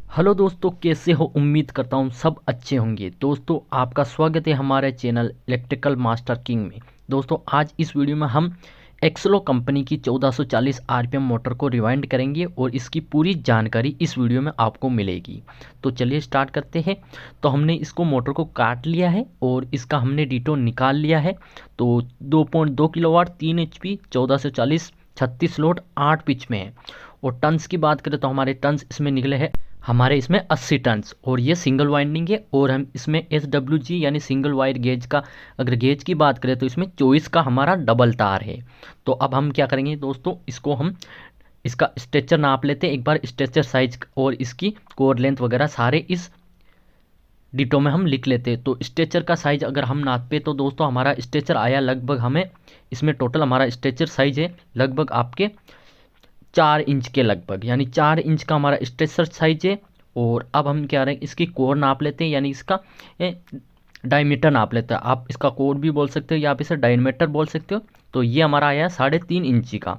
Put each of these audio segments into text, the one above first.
Hello दोस्तों, कैसे हो? उम्मीद करता हूँ सब अच्छे होंगे। दोस्तों, आपका स्वागत है हमारे चैनल इलेक्ट्रिकल मास्टर किंग में। दोस्तों, आज इस वीडियो में हम एक्सलो कंपनी की 1440 आरपीएम मोटर को रिवाइंड करेंगे और इसकी पूरी जानकारी इस वीडियो में आपको मिलेगी। तो चलिए स्टार्ट करते हैं। तो हमने इसको मोटर को काट लिया है और इसका हमने डीटो निकाल लिया है। तो 2.2 किलोवाट 3 एचपी 1440 36 लोड 8 पिच में है। और टन्स की बात करें तो हमारे टन्स इसमें निकले हैं, हमारे इसमें 80 टन्स। और ये सिंगल वाइंडिंग है और हम इसमें SWG यानी सिंगल वायर गेज का, अगर गेज की बात करें तो इसमें 24 का हमारा डबल तार है। तो अब हम क्या करेंगे दोस्तों, इसको हम इसका स्ट्रेचर नाप लेते हैं एक बार। स्ट्रेचर साइज और इसकी कोर लेंथ वगैरह सारे इस डिटो में हम लिख लेते हैं। तो स्ट्रेचर का साइज अगर हम नापे तो दोस्तों हमारा स्ट्रेचर आया लगभग, हमें इसमें टोटल हमारा स्ट्रेचर साइज है लगभग आपके 4 इंच के लगभग, यानी 4 इंच का हमारा स्ट्रेचर साइज है। और अब हम क्या रहे हैं, इसकी कोर नाप लेते हैं, यानी इसका डायमीटर नाप लेते हैं। आप इसका कोर भी बोल सकते हो या आप इसे डायमीटर बोल सकते हो। तो ये हमारा आया 3.5 इंची का।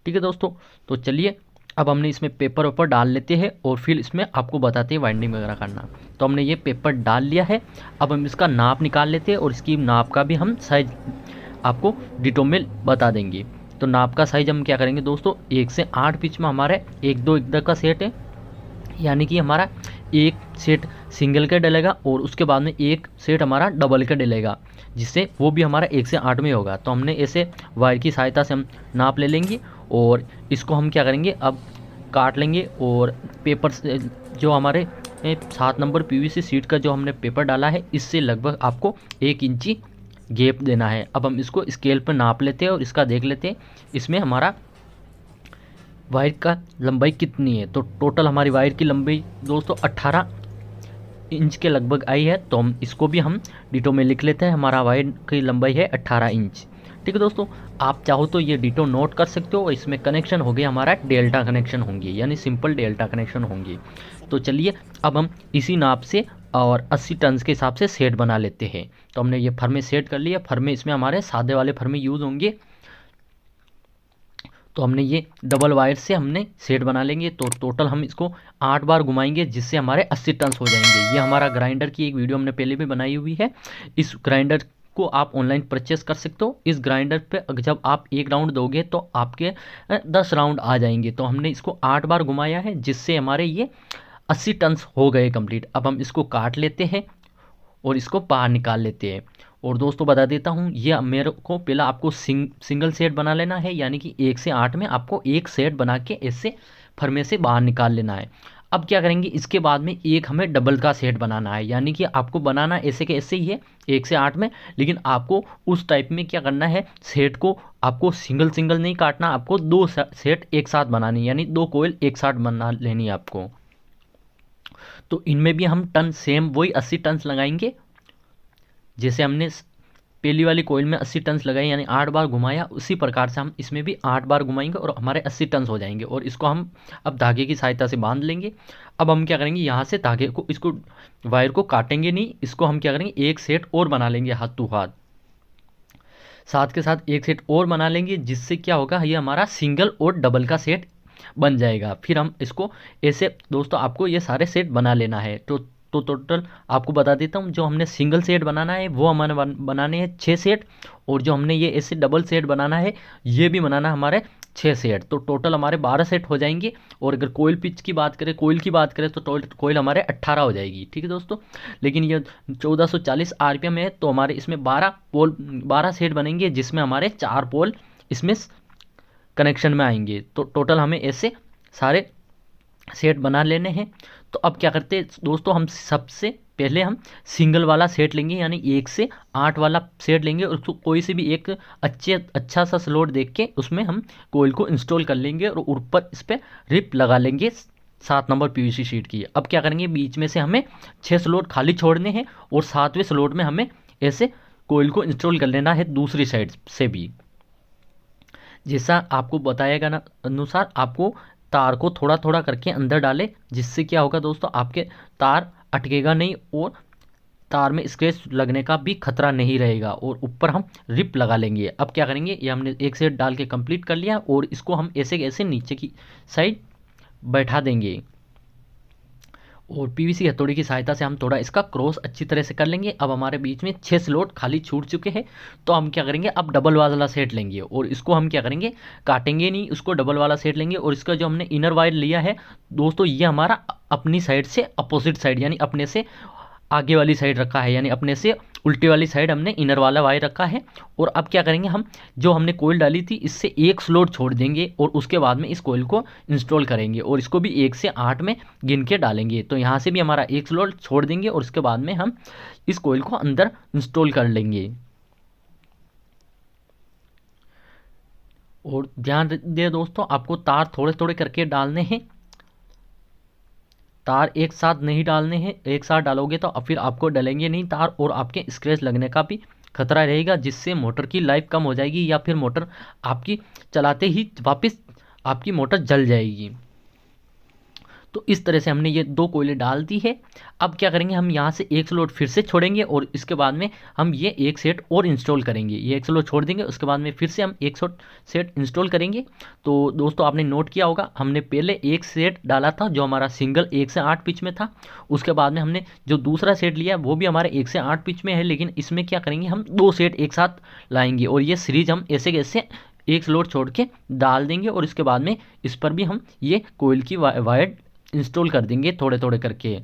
ठीक है दोस्तों, तो चलिए अब हमने इसमें पेपर वेपर डाल लेते हैं और फिर इसमें आपको बताते हैं वाइंडिंग वगैरह करना। तो हमने ये पेपर डाल लिया है। अब हम इसका नाप निकाल लेते हैं और इसकी नाप का भी हम साइज आपको डिटो में बता देंगे। तो नाप का साइज हम क्या करेंगे दोस्तों, 1 से 8 पिच में हमारे 1-2 का सेट है, यानी कि हमारा एक सेट सिंगल का डलेगा और उसके बाद में एक सेट हमारा डबल का डलेगा, जिससे वो भी हमारा 1 से 8 में होगा। तो हमने ऐसे वायर की सहायता से हम नाप ले लेंगे और इसको हम क्या करेंगे, अब काट लेंगे। और पेपर से जो हमारे 7 नंबर PVC शीट का जो हमने पेपर डाला है, इससे लगभग आपको 1 इंची गैप देना है। अब हम इसको स्केल पर नाप लेते हैं और इसका देख लेते हैं इसमें हमारा वायर का लंबाई कितनी है। तो टोटल हमारी वायर की लंबाई दोस्तों 18 इंच के लगभग आई है। तो हम इसको भी हम डिटो में लिख लेते हैं, हमारा वायर की लंबाई है 18 इंच। ठीक है दोस्तों, आप चाहो तो ये डिटो नोट कर सकते हो। इसमें कनेक्शन हो गया हमारा डेल्टा कनेक्शन होंगे, यानी सिंपल डेल्टा कनेक्शन होंगे। तो चलिए अब हम इसी नाप से और 80 टन्स के हिसाब से सेट बना लेते हैं। तो हमने ये फर्मे सेट कर लिया। फर्मे इसमें हमारे सादे वाले फर्मे यूज़ होंगे। तो हमने ये डबल वायर से हमने सेट बना लेंगे। तो टोटल हम इसको 8 बार घुमाएंगे, जिससे हमारे 80 टन्स हो जाएंगे। ये हमारा ग्राइंडर की एक वीडियो हमने पहले भी बनाई हुई है। इस ग्राइंडर को आप ऑनलाइन परचेस कर सकते हो। इस ग्राइंडर पे जब आप 1 राउंड दोगे तो आपके 10 राउंड आ जाएंगे। तो हमने इसको 8 बार घुमाया है, जिससे हमारे ये 80 टन्स हो गए कंप्लीट। अब हम इसको काट लेते हैं और इसको बाहर निकाल लेते हैं। और दोस्तों बता देता हूँ, ये मेरे को पहला आपको सिंगल सेट बना लेना है, यानी कि 1 से 8 में आपको एक सेट बना के इससे फर्मे से बाहर निकाल लेना है। अब क्या करेंगे, इसके बाद में एक हमें डबल का सेट बनाना है, यानी कि आपको बनाना ऐसे के ऐसे ही है 1 से 8 में, लेकिन आपको उस टाइप में क्या करना है, सेट को आपको सिंगल सिंगल नहीं काटना, आपको 2 सेट एक साथ बनानी, यानी 2 कोयल एक साथ बना लेनी है आपको। तो इनमें भी हम टन सेम वही 80 टन्स लगाएंगे, जैसे हमने पहली वाली कोयल में 80 टन्स लगाए, यानी 8 बार घुमाया, उसी प्रकार से हम इसमें भी 8 बार घुमाएंगे और हमारे 80 टन्स हो जाएंगे। और इसको हम अब धागे की सहायता से बांध लेंगे। अब हम क्या करेंगे, यहाँ से धागे को, इसको वायर को काटेंगे नहीं, इसको हम क्या करेंगे, एक सेट और बना लेंगे हाथ टू हाथ, साथ के साथ एक सेट और बना लेंगे, जिससे क्या होगा, ये हमारा सिंगल और डबल का सेट बन जाएगा। फिर हम इसको ऐसे दोस्तों आपको ये सारे सेट बना लेना है। तो टोटल आपको बता देता हूँ, जो हमने सिंगल सेट बनाना है वो हमारे बनाने हैं 6 सेट, और जो हमने ये ऐसे डबल सेट बनाना है ये भी बनाना है हमारे 6 सेट। तो टोटल हमारे 12 सेट हो जाएंगे। और अगर कोयल पिच की बात करें, कोयल की बात करें, तो कोयल हमारे 18 हो जाएगी। ठीक है दोस्तों, लेकिन ये 1440 RPM है, तो हमारे इसमें 12 सेट बनेंगे, जिसमें हमारे 4 पोल इसमें कनेक्शन में आएंगे। तो टोटल हमें ऐसे सारे सेट बना लेने हैं। तो अब क्या करते हैं दोस्तों, हम सबसे पहले हम सिंगल वाला सेट लेंगे, यानी 1 से 8 वाला सेट लेंगे, और उसको कोई से भी एक अच्छा सा स्लॉट देख के उसमें हम कोयल को इंस्टॉल कर लेंगे और ऊपर इस पर रिप लगा लेंगे 7 नंबर PVC शीट की। अब क्या करेंगे, बीच में से हमें 6 स्लॉट खाली छोड़ने हैं और 7वें स्लॉट में हमें ऐसे कोयल को इंस्टॉल कर लेना है दूसरी साइड से भी। जैसा आपको बताएगा ना अनुसार, आपको तार को थोड़ा थोड़ा करके अंदर डालें, जिससे क्या होगा दोस्तों, आपके तार अटकेगा नहीं और तार में स्क्रैच लगने का भी खतरा नहीं रहेगा। और ऊपर हम रिप लगा लेंगे। अब क्या करेंगे, ये हमने एक सेट डाल के कंप्लीट कर लिया और इसको हम ऐसे ऐसे नीचे की साइड बैठा देंगे। और पीवीसी हथौड़ी की सहायता से हम थोड़ा इसका क्रॉस अच्छी तरह से कर लेंगे। अब हमारे बीच में 6 स्लॉट खाली छूट चुके हैं, तो हम क्या करेंगे, अब डबल वाला सेट लेंगे और इसको हम क्या करेंगे, काटेंगे नहीं, उसको डबल वाला सेट लेंगे। और इसका जो हमने इनर वायर लिया है दोस्तों, ये हमारा अपनी साइड से अपोजिट साइड यानी अपने से आगे वाली साइड रखा है, यानी अपने से उल्टी वाली साइड हमने इनर वाला वायर रखा है। और अब क्या करेंगे, हम जो हमने कोयल डाली थी इससे एक स्लॉट छोड़ देंगे और उसके बाद में इस कोयल को इंस्टॉल करेंगे और इसको भी 1 से 8 में गिन के डालेंगे। तो यहाँ से भी हमारा एक स्लॉट छोड़ देंगे और उसके बाद में हम इस कोयल को अंदर इंस्टॉल कर लेंगे। और ध्यान दे दोस्तों, आपको तार थोड़े थोड़े करके डालने हैं, तार एक साथ नहीं डालने हैं। एक साथ डालोगे तो फिर आपको डलेंगे नहीं तार और आपके स्क्रैच लगने का भी खतरा रहेगा, जिससे मोटर की लाइफ कम हो जाएगी या फिर मोटर आपकी चलाते ही वापस आपकी मोटर जल जाएगी। तो इस तरह से हमने ये 2 कोयले डाल दी है। अब क्या करेंगे, हम यहाँ से एक स्लॉट फिर से छोड़ेंगे और इसके बाद में हम ये एक सेट और इंस्टॉल करेंगे। ये एक स्लॉट छोड़ देंगे, उसके बाद में फिर से हम एक सेट इंस्टॉल करेंगे। तो दोस्तों आपने नोट किया होगा, हमने पहले एक सेट डाला था जो हमारा सिंगल 1 से 8 पिच में था। उसके बाद में हमने जो दूसरा सेट लिया वो भी हमारे 1 से 8 पिच में है, लेकिन इसमें क्या करेंगे, हम 2 सेट एक साथ लाएंगे और ये सीरीज हम ऐसे कैसे एक स्लॉट छोड़ के डाल देंगे और इसके बाद में इस पर भी हम ये कोयल की वायर इंस्टॉल कर देंगे थोड़े थोड़े करके।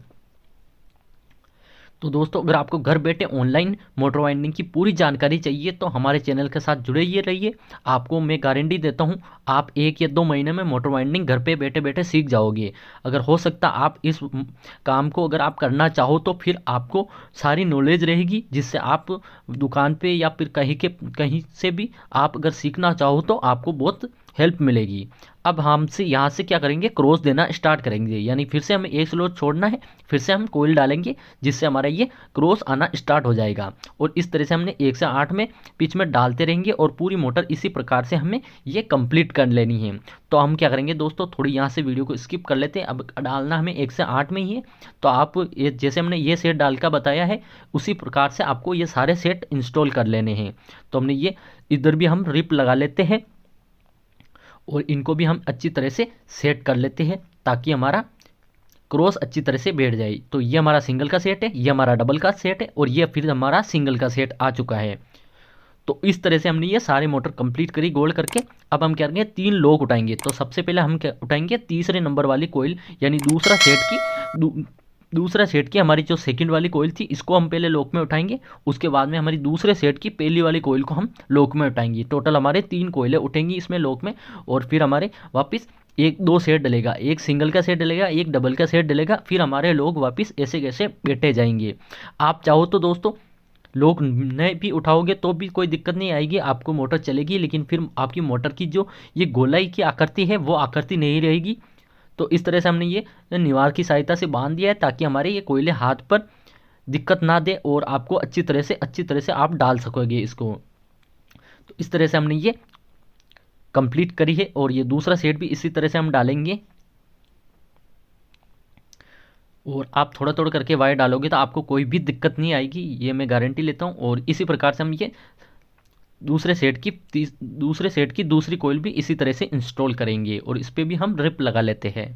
तो दोस्तों अगर आपको घर बैठे ऑनलाइन मोटर वाइंडिंग की पूरी जानकारी चाहिए तो हमारे चैनल के साथ जुड़े ही रहिए। आपको मैं गारंटी देता हूं, आप 1 या 2 महीने में मोटर वाइंडिंग घर पे बैठे बैठे सीख जाओगे। अगर हो सकता आप इस काम को अगर आप करना चाहो तो फिर आपको सारी नॉलेज रहेगी, जिससे आप दुकान पे या फिर कहीं से भी आप अगर सीखना चाहो तो आपको बहुत हेल्प मिलेगी। अब हमसे यहाँ से क्या करेंगे, क्रॉस देना स्टार्ट करेंगे, यानी फिर से हमें एक स्लॉट छोड़ना है, फिर से हम कोयल डालेंगे जिससे हमारा ये क्रॉस आना स्टार्ट हो जाएगा। और इस तरह से हमने 1 से 8 में पिच में डालते रहेंगे और पूरी मोटर इसी प्रकार से हमें ये कंप्लीट कर लेनी है। तो हम क्या करेंगे दोस्तों, थोड़ी यहाँ से वीडियो को स्किप कर लेते हैं। अब डालना हमें 1 से 8 में ही है, तो आप जैसे हमने ये सेट डाल का बताया है उसी प्रकार से आपको ये सारे सेट इंस्टॉल कर लेने हैं। तो हमने ये इधर भी हम रिप लगा लेते हैं और इनको भी हम अच्छी तरह से सेट कर लेते हैं ताकि हमारा क्रॉस अच्छी तरह से बैठ जाए। तो ये हमारा सिंगल का सेट है, ये हमारा डबल का सेट है और ये फिर हमारा सिंगल का सेट आ चुका है। तो इस तरह से हमने ये सारे मोटर कंप्लीट करी गोल करके। अब हम क्या करेंगे, 3 लोग उठाएंगे। तो सबसे पहले हम क्या उठाएंगे, तीसरे नंबर वाली कोयल यानी दूसरा सेट की हमारी जो सेकंड वाली कोयल थी इसको हम पहले लॉक में उठाएंगे। उसके बाद में हमारी दूसरे सेट की पहली वाली कोयल को हम लॉक में उठाएंगे। टोटल हमारे 3 कोयलें उठेंगी इसमें लॉक में और फिर हमारे वापस 1-2 सेट डलेगा, एक सिंगल का सेट डलेगा, एक डबल का सेट डलेगा। फिर हमारे लोग वापस ऐसे कैसे बैठे जाएंगे। आप चाहो तो दोस्तों लोग नए भी उठाओगे तो भी कोई दिक्कत नहीं आएगी, आपको मोटर चलेगी, लेकिन फिर आपकी मोटर की जो ये गोलाई की आकृति है वो आकृति नहीं रहेगी। तो इस तरह से हमने ये निवार की सहायता से बांध दिया है ताकि हमारे ये कोयले हाथ पर दिक्कत ना दे और आपको अच्छी तरह से आप डाल सकोगे इसको। तो इस तरह से हमने ये कंप्लीट करी है और ये दूसरा सेट भी इसी तरह से हम डालेंगे। और आप थोड़ा थोड़ा करके वायर डालोगे तो आपको कोई भी दिक्कत नहीं आएगी, ये मैं गारंटी लेता हूँ। और इसी प्रकार से हम ये दूसरे सेट की दूसरी कोयल भी इसी तरह से इंस्टॉल करेंगे और इस पर भी हम रिप लगा लेते हैं।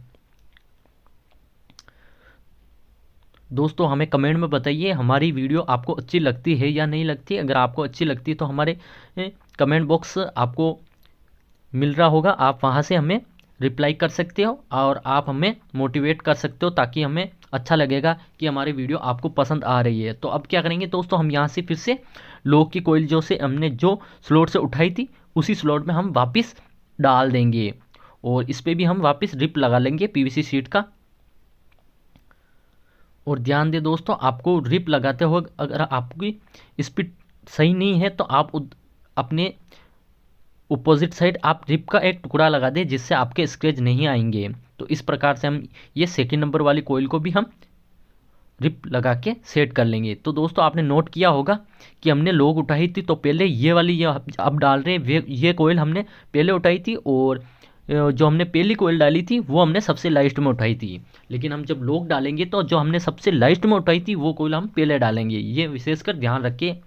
दोस्तों हमें कमेंट में बताइए हमारी वीडियो आपको अच्छी लगती है या नहीं लगती। अगर आपको अच्छी लगती है तो हमारे कमेंट बॉक्स आपको मिल रहा होगा, आप वहाँ से हमें रिप्लाई कर सकते हो और आप हमें मोटिवेट कर सकते हो ताकि हमें अच्छा लगेगा कि हमारी वीडियो आपको पसंद आ रही है। तो अब क्या करेंगे दोस्तों, हम यहाँ से फिर से लॉक की कोयल हमने जो स्लॉट से उठाई थी उसी स्लॉट में हम वापस डाल देंगे और इस पर भी हम वापस रिप लगा लेंगे पीवीसी शीट का। और ध्यान दें दोस्तों, आपको रिप लगाते हुए अगर आपकी स्पीड सही नहीं है तो आप अपने अपोजिट साइड आप रिप का एक टुकड़ा लगा दें जिससे आपके स्क्रैच नहीं आएंगे। तो इस प्रकार से हम ये सेकंड नंबर वाली कोयल को भी हम रिप लगा के सेट कर लेंगे। तो दोस्तों आपने नोट किया होगा कि हमने लॉक उठाई थी तो पहले ये वाली ये अब डाल रहे हैं ये कोयल हमने पहले उठाई थी और जो हमने पहली कोयल डाली थी वो हमने सबसे लास्ट में उठाई थी। लेकिन हम जब लॉक डालेंगे तो जो हमने सबसे लास्ट में उठाई थी वो कोयल हम पहले डालेंगे, ये विशेषकर ध्यान रखिए।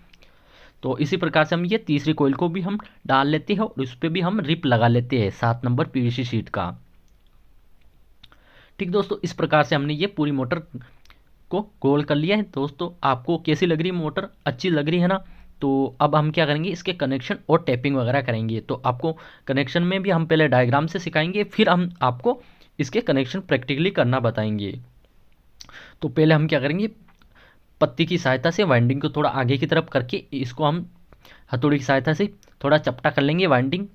तो इसी प्रकार से हम ये तीसरी कोयल को भी हम डाल लेते हैं और उस पर भी हम रिप लगा लेते हैं 7 नंबर पीवीसी शीट का। ठीक दोस्तों, इस प्रकार से हमने ये पूरी मोटर को गोल कर लिया है। दोस्तों आपको कैसी लग रही है मोटर, अच्छी लग रही है ना? तो अब हम क्या करेंगे, इसके कनेक्शन और टैपिंग वगैरह करेंगे। तो आपको कनेक्शन में भी हम पहले डायग्राम से सिखाएंगे, फिर हम आपको इसके कनेक्शन प्रैक्टिकली करना बताएंगे। तो पहले हम क्या करेंगे, पत्ती की सहायता से वाइंडिंग को थोड़ा आगे की तरफ करके इसको हम हथौड़ी की सहायता से थोड़ा चपटा कर लेंगे वाइंडिंग,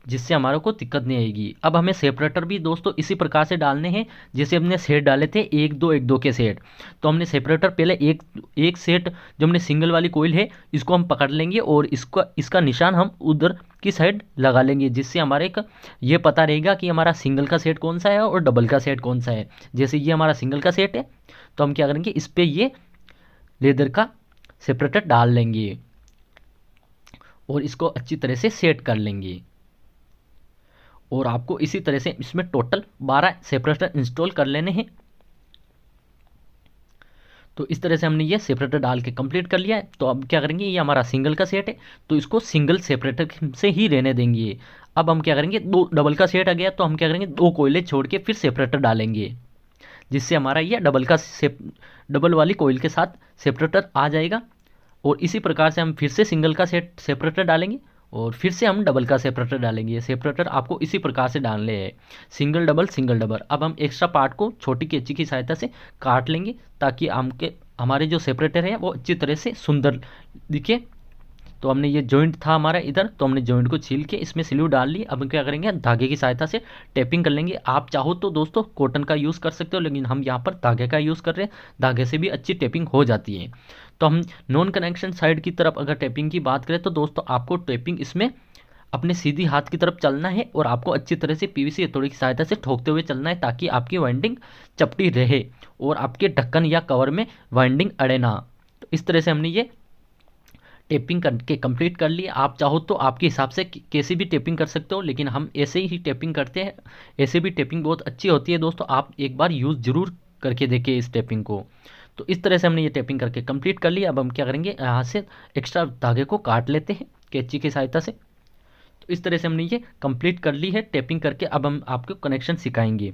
जिससे हमारे को दिक्कत नहीं आएगी। अब हमें सेपरेटर भी दोस्तों इसी प्रकार से डालने हैं जैसे हमने सेट डाले थे, एक दो के सेट। तो हमने सेपरेटर पहले एक सेट जो हमने सिंगल वाली कोयल है इसको हम पकड़ लेंगे और इसका निशान हम उधर की साइड लगा लेंगे, जिससे हमारे ये पता रहेगा कि हमारा सिंगल का सेट कौन सा है और डबल का सेट कौन सा है। जैसे ये हमारा सिंगल का सेट है तो हम क्या करेंगे, इस पर ये लेदर का सेपरेटर डाल लेंगे और इसको अच्छी तरह से सेट कर लेंगे। और आपको इसी तरह से इसमें टोटल 12 सेपरेटर इंस्टॉल कर लेने हैं। तो इस तरह से हमने ये सेपरेटर डाल के कंप्लीट कर लिया है। तो अब क्या करेंगे, ये हमारा सिंगल का सेट है तो इसको सिंगल सेपरेटर से ही रहने देंगे। अब हम क्या करेंगे, दो डबल का सेट आ गया तो हम क्या करेंगे, दो कोयले छोड़ के फिर सेपरेटर डालेंगे, जिससे हमारा ये डबल वाली कोयल के साथ सेपरेटर आ जाएगा। और इसी प्रकार से हम फिर से सिंगल का सेपरेटर डालेंगे और फिर से हम डबल का सेपरेटर डालेंगे। सेपरेटर आपको इसी प्रकार से डालने हैं, सिंगल डबल। अब हम एक्स्ट्रा पार्ट को छोटी कैंची की सहायता से काट लेंगे ताकि हमारे जो सेपरेटर है वो अच्छी तरह से सुंदर दिखे। तो हमने ये जॉइंट था हमारा इधर, तो हमने जॉइंट को छील के इसमें स्लीव डाल ली। अब हम क्या करेंगे, धागे की सहायता से टेपिंग कर लेंगे। आप चाहो तो दोस्तों कॉटन का यूज़ कर सकते हो, लेकिन हम यहाँ पर धागे का यूज़ कर रहे हैं, धागे से भी अच्छी टेपिंग हो जाती है। तो हम नॉन कनेक्शन साइड की तरफ अगर टेपिंग की बात करें तो दोस्तों आपको टेपिंग इसमें अपने सीधी हाथ की तरफ चलना है और आपको अच्छी तरह से पीवीसी हथौड़ी की सहायता से ठोकते हुए चलना है ताकि आपकी वाइंडिंग चपटी रहे और आपके ढक्कन या कवर में वाइंडिंग अड़े ना। तो इस तरह से हमने ये टेपिंग करके कंप्लीट कर ली। आप चाहो तो आपके हिसाब से कैसे भी टेपिंग कर सकते हो, लेकिन हम ऐसे ही टेपिंग करते हैं। ऐसे भी टेपिंग बहुत अच्छी होती है दोस्तों, आप एक बार यूज़ ज़रूर करके देखिए इस टेपिंग को। तो इस तरह से हमने ये टेपिंग करके कंप्लीट कर लिया। अब हम क्या करेंगे, यहाँ से एक्स्ट्रा धागे को काट लेते हैं कैंची की सहायता से। तो इस तरह से हमने ये कंप्लीट कर ली है टेपिंग करके। अब हम आपको कनेक्शन सिखाएंगे।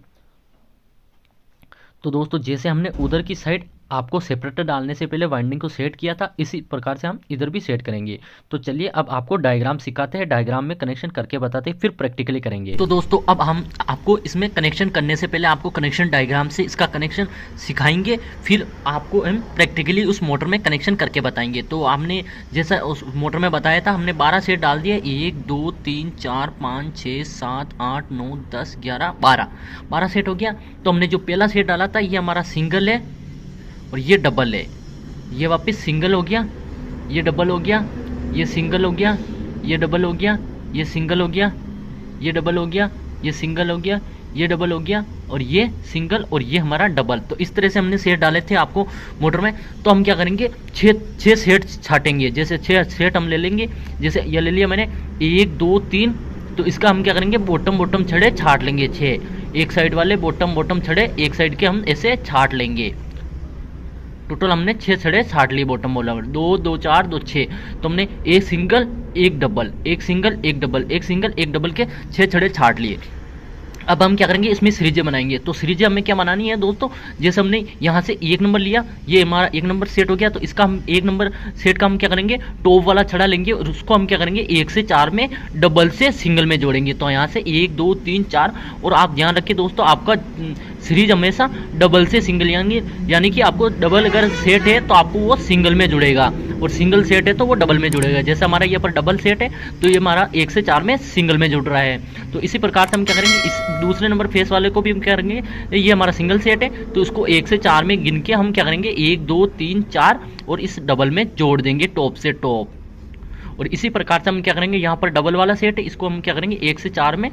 तो दोस्तों जैसे हमने उधर की साइड आपको सेपरेटर डालने से पहले वाइंडिंग को सेट किया था, इसी प्रकार से हम इधर भी सेट करेंगे। तो चलिए अब आपको डायग्राम सिखाते हैं, डायग्राम में कनेक्शन करके बताते हैं, फिर प्रैक्टिकली करेंगे। तो दोस्तों अब हम आपको इसमें कनेक्शन करने से पहले आपको कनेक्शन डायग्राम से इसका कनेक्शन सिखाएंगे, फिर आपको हम प्रैक्टिकली उस मोटर में कनेक्शन करके बताएंगे। तो हमने जैसा उस मोटर में बताया था, हमने 12 सेट डाल दिए, 1 2 3 4 5 6 7 8 9 10 11 12 सेट हो गया। तो हमने जो पहला सेट डाला था ये हमारा सिंगल है और ये डबल है। ये वापस सिंगल हो गया, ये डबल हो गया, ये सिंगल हो गया, ये डबल हो गया, ये सिंगल हो गया, ये डबल हो गया, ये सिंगल हो गया, ये डबल हो गया और ये सिंगल और ये हमारा डबल। तो इस तरह से हमने सेट डाले थे आपको मोटर में। तो हम क्या करेंगे, छः सेट छाटेंगे। जैसे 6 सेट हम ले लेंगे, जैसे ये ले लिया मैंने 1 2 3। तो इसका हम क्या करेंगे, बॉटम छड़े छाट लेंगे 6। एक साइड वाले बॉटम छड़े एक साइड के हम ऐसे छाट लेंगे। टोटल हमने 6 छड़े छाट लिए बॉटम वाला, 2 2 4 2 6। तो हमने एक सिंगल एक डबल, एक सिंगल एक डबल, एक सिंगल एक डबल के 6 छड़े छाट लिए। अब हम क्या करेंगे, इसमें सीरीजें बनाएंगे। तो सीरीजें हमें क्या बनानी है दोस्तों, जैसे हमने यहाँ से 1 नंबर लिया, ये हमारा 1 नंबर सेट हो गया। तो इसका हम 1 नंबर सेट का हम क्या करेंगे, टॉप वाला छड़ा लेंगे और उसको हम क्या करेंगे 1 से 4 में डबल से सिंगल में जोड़ेंगे। तो यहाँ से 1 2 3 4। और आप ध्यान रखिए दोस्तों, आपका सीरीज हमेशा डबल से सिंगल, यानी कि आपको डबल अगर सेट है तो आपको वो सिंगल में जुड़ेगा और सिंगल सेट है तो वो डबल में जुड़ेगा। जैसे हमारा यहाँ पर डबल सेट है तो ये हमारा 1 से 4 में सिंगल में जुड़ रहा है। तो इसी प्रकार से हम क्या करेंगे, इस दूसरे नंबर फेस वाले को भी हम क्या करेंगे, ये हमारा सिंगल सेट है तो उसको 1 से 4 में गिन के हम क्या करेंगे 1 2 3 4 और इस डबल में जोड़ देंगे टॉप से टॉप। और इसी प्रकार से हम क्या करेंगे, यहाँ पर डबल वाला सेट है इसको हम क्या करेंगे 1 से 4 में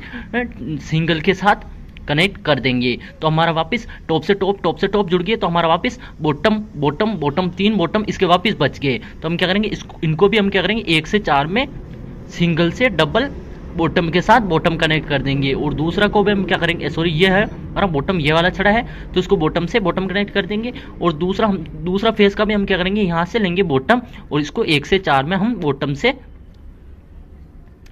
सिंगल के साथ कनेक्ट कर देंगे। तो हमारा वापस टॉप से टॉप जुड़ गए। तो हमारा वापस बॉटम 3 बॉटम इसके वापस बच गए। तो हम क्या करेंगे, इनको भी हम क्या करेंगे 1 से 4 में सिंगल से डबल बॉटम के साथ बॉटम कनेक्ट कर देंगे। और दूसरा को भी हम क्या करेंगे, सॉरी ये है हमारा बॉटम, ये वाला छड़ा है तो इसको बॉटम से बॉटम कनेक्ट कर देंगे। और दूसरा फेस का भी हम क्या करेंगे, यहाँ से लेंगे बॉटम और इसको 1 से 4 में हम बॉटम से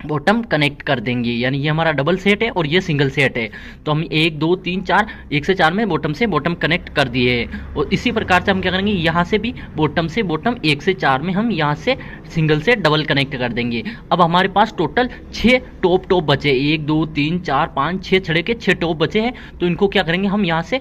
बॉटम कनेक्ट कर देंगे। यानी ये हमारा डबल सेट है और ये सिंगल सेट है, तो हम 1 2 3 4 1 से 4 में बॉटम कनेक्ट कर दिए है। और इसी प्रकार से हम क्या करेंगे, यहाँ से भी बॉटम 1 से 4 में हम यहाँ से सिंगल से डबल कनेक्ट कर देंगे। अब हमारे पास टोटल 6 टॉप बचे, 1 2 3 4 5 6 छड़े के 6 टॉप बचे हैं। तो इनको क्या करेंगे, हम यहाँ से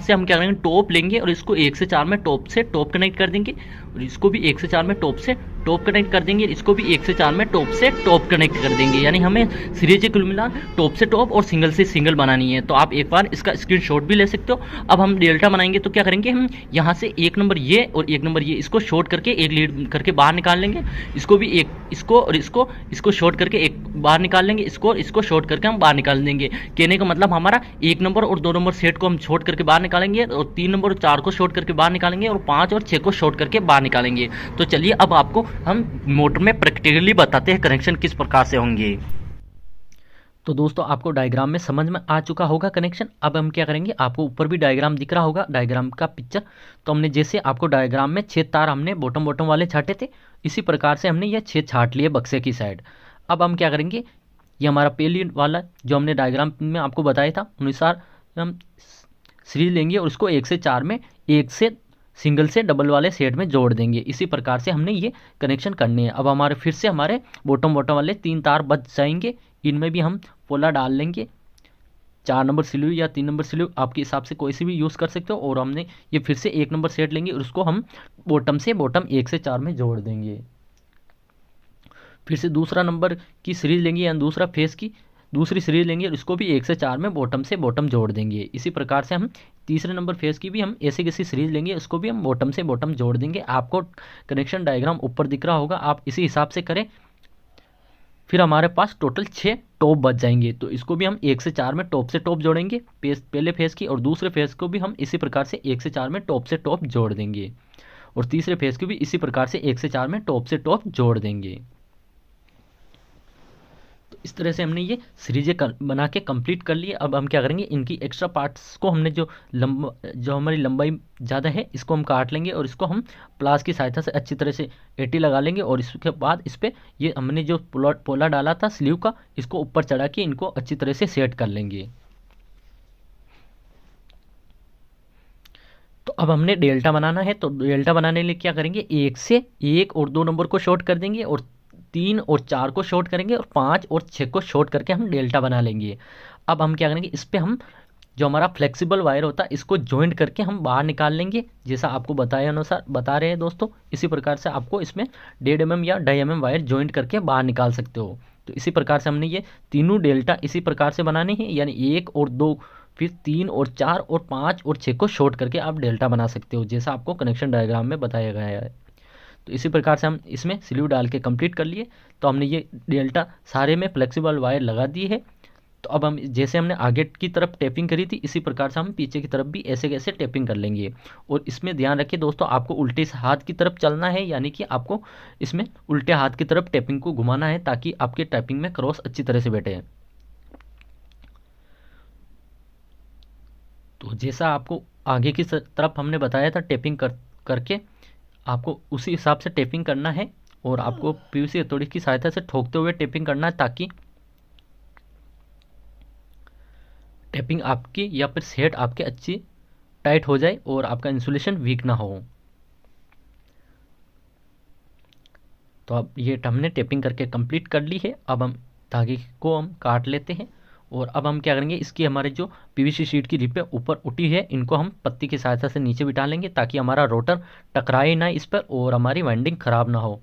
हम क्या करेंगे, टॉप लेंगे और इसको 1 से 4 में टॉप से टॉप कनेक्ट कर देंगे, और इसको भी 1 से 4 में टॉप से टॉप कनेक्ट कर देंगे, इसको भी 1 से 4 में टॉप से टॉप कनेक्ट कर देंगे। यानी हमें सीरीज कुल मिला टॉप से टॉप और सिंगल से सिंगल बनानी है। तो आप एक बार इसका स्क्रीनशॉट भी ले सकते हो। अब हम डेल्टा बनाएंगे तो क्या करेंगे, हम यहाँ से 1 नंबर ये और 1 नंबर ये, इसको शॉर्ट करके एक लीड करके बाहर निकाल लेंगे, इसको भी एक, इसको और इसको शॉर्ट करके एक बाहर निकाल लेंगे, इसको और इसको शॉर्ट करके हम बाहर निकाल देंगे। कहने का मतलब हमारा 1 नंबर और 2 नंबर सेट को हम शॉर्ट करके बाहर निकालेंगे, और 3 नंबर और 4 को शॉर्ट करके बाहर निकालेंगे, और 5 और 6 को शॉर्ट करके बाहर निकालेंगे। तो चलिए अब आपको हम मोटर में प्रैक्टिकली बताते हैं कनेक्शन किस प्रकार से होंगे। तो दोस्तों आपको डायग्राम में समझ में आ चुका होगा कनेक्शन। अब हम क्या करेंगे, आपको ऊपर भी डायग्राम दिख रहा होगा, डायग्राम का पिक्चर। तो हमने जैसे आपको डायग्राम में 6 तार हमने बॉटम वाले छाटे थे, इसी प्रकार से हमने ये 6 छाट लिए बक्से की साइड। अब हम क्या करेंगे, ये हमारा पहली वाला जो हमने डायग्राम में आपको बताया था अनुसार हम सीरीज लेंगे और उसको 1 से 4 में एक से सिंगल से डबल वाले सेट में जोड़ देंगे। इसी प्रकार से हमने ये कनेक्शन करने हैं। अब हमारे फिर से हमारे बॉटम वाले 3 तार बच जाएंगे, इनमें भी हम पोला डाल लेंगे। 4 नंबर स्लीव या 3 नंबर स्लीव आपके हिसाब से कोई सी भी यूज़ कर सकते हो। और हमने ये फिर से 1 नंबर सेट लेंगे और उसको हम बॉटम 1 से 4 में जोड़ देंगे। फिर से दूसरा नंबर की सीरीज लेंगे या दूसरा फेस की दूसरी सीरीज लेंगे और इसको भी 1 से 4 में बॉटम जोड़ देंगे। इसी प्रकार से हम तीसरे नंबर फेस की भी हम ऐसे किसी सीरीज लेंगे, उसको भी हम बॉटम जोड़ देंगे। आपको कनेक्शन डायग्राम ऊपर दिख रहा होगा, आप इसी हिसाब से करें। फिर हमारे पास टोटल 6 टॉप बच जाएंगे, तो इसको भी हम 1 से 4 में टॉप से टॉप जोड़ेंगे पहले फेस की, और दूसरे फेस को भी हम इसी प्रकार से 1 से 4 में टॉप से टॉप जोड़ देंगे, और तीसरे फेस को भी इसी प्रकार से 1 से 4 में टॉप से टॉप जोड़ देंगे। इस तरह से हमने ये सीरीजें बना के कंप्लीट कर लिए। अब हम क्या करेंगे, इनकी एक्स्ट्रा पार्ट्स को हमने जो हमारी लंबाई ज़्यादा है इसको हम काट लेंगे, और इसको हम प्लास की सहायता से अच्छी तरह से एटी लगा लेंगे। और इसके बाद इस पर ये हमने जो पोला डाला था स्लीव का, इसको ऊपर चढ़ा के इनको अच्छी तरह से सेट कर लेंगे। तो अब हमने डेल्टा बनाना है, तो डेल्टा बनाने के लिए क्या करेंगे, 1 और 2 नंबर को शॉर्ट कर देंगे, और 3 और 4 को शॉर्ट करेंगे, और 5 और 6 को शॉर्ट करके हम डेल्टा बना लेंगे। अब हम क्या करेंगे, इस पर हम जो हमारा फ्लेक्सिबल वायर होता है इसको जॉइंट करके हम बाहर निकाल लेंगे, जैसा आपको बताया अनुसार बता रहे हैं दोस्तों। इसी प्रकार से आपको इसमें 1.5 mm या 2.5 mm वायर जॉइंट करके बाहर निकाल सकते हो। तो इसी प्रकार से हमने ये तीनों डेल्टा इसी प्रकार से बनाने हैं, यानी 1 और 2, फिर 3 और 4 और 5 और 6 को शॉर्ट करके आप डेल्टा बना सकते हो, जैसा आपको कनेक्शन डायग्राम में बताया गया है। तो इसी प्रकार से हम इसमें स्लीव डाल के कंप्लीट कर लिए। तो हमने ये डेल्टा सारे में फ्लेक्सिबल वायर लगा दी है। तो अब हम जैसे हमने आगे की तरफ टैपिंग करी थी, इसी प्रकार से हम पीछे की तरफ भी ऐसे कैसे टैपिंग कर लेंगे। और इसमें ध्यान रखिए दोस्तों, आपको उल्टे हाथ की तरफ चलना है, यानी कि आपको इसमें उल्टे हाथ की तरफ टैपिंग को घुमाना है, ताकि आपके टैपिंग में क्रॉस अच्छी तरह से बैठे। तो जैसा आपको आगे की तरफ हमने बताया था टैपिंग करके आपको उसी हिसाब से टेपिंग करना है, और आपको पीवीसी हथौड़ी की सहायता से ठोकते हुए टेपिंग करना है, ताकि टेपिंग आपकी या फिर सेट आपके अच्छी टाइट हो जाए और आपका इंसुलेशन वीक ना हो। तो अब ये हमने टेपिंग करके कंप्लीट कर ली है। अब हम धागे को हम काट लेते हैं, और अब हम क्या करेंगे, इसकी हमारे जो पीवीसी शीट की रिपें ऊपर उठी है इनको हम पत्ती की सहायता से नीचे बिठा लेंगे, ताकि हमारा रोटर टकराए ना इस पर और हमारी वाइंडिंग ख़राब ना हो।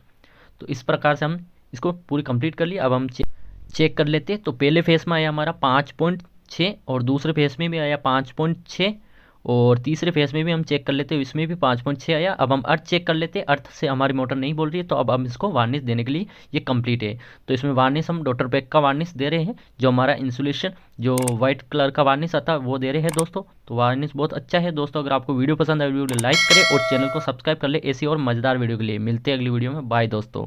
तो इस प्रकार से हम इसको पूरी कंप्लीट कर लिया। अब हम चेक कर लेते हैं। तो पहले फेस में आया हमारा 5.6, और दूसरे फेस में भी आया 5.6, और तीसरे फेस में भी हम चेक कर लेते हैं, इसमें भी 5.6 आया। अब हम अर्थ चेक कर लेते हैं, अर्थ से हमारी मोटर नहीं बोल रही है, तो अब हम इसको वार्निश देने के लिए ये कंप्लीट है। तो इसमें वार्निश हम डॉटर पैक का वार्निश दे रहे हैं, जो हमारा इंसुलेशन जो वाइट कलर का वार्निश आता है वो दे रहे हैं दोस्तों। तो वार्निश बहुत अच्छा है दोस्तों। अगर आपको वीडियो पसंद आए वीडियो को लाइक करें और चैनल को सब्सक्राइब कर ले ऐसी और मज़ेदार वीडियो के लिए। मिलते हैं अगली वीडियो में, बाय दोस्तों।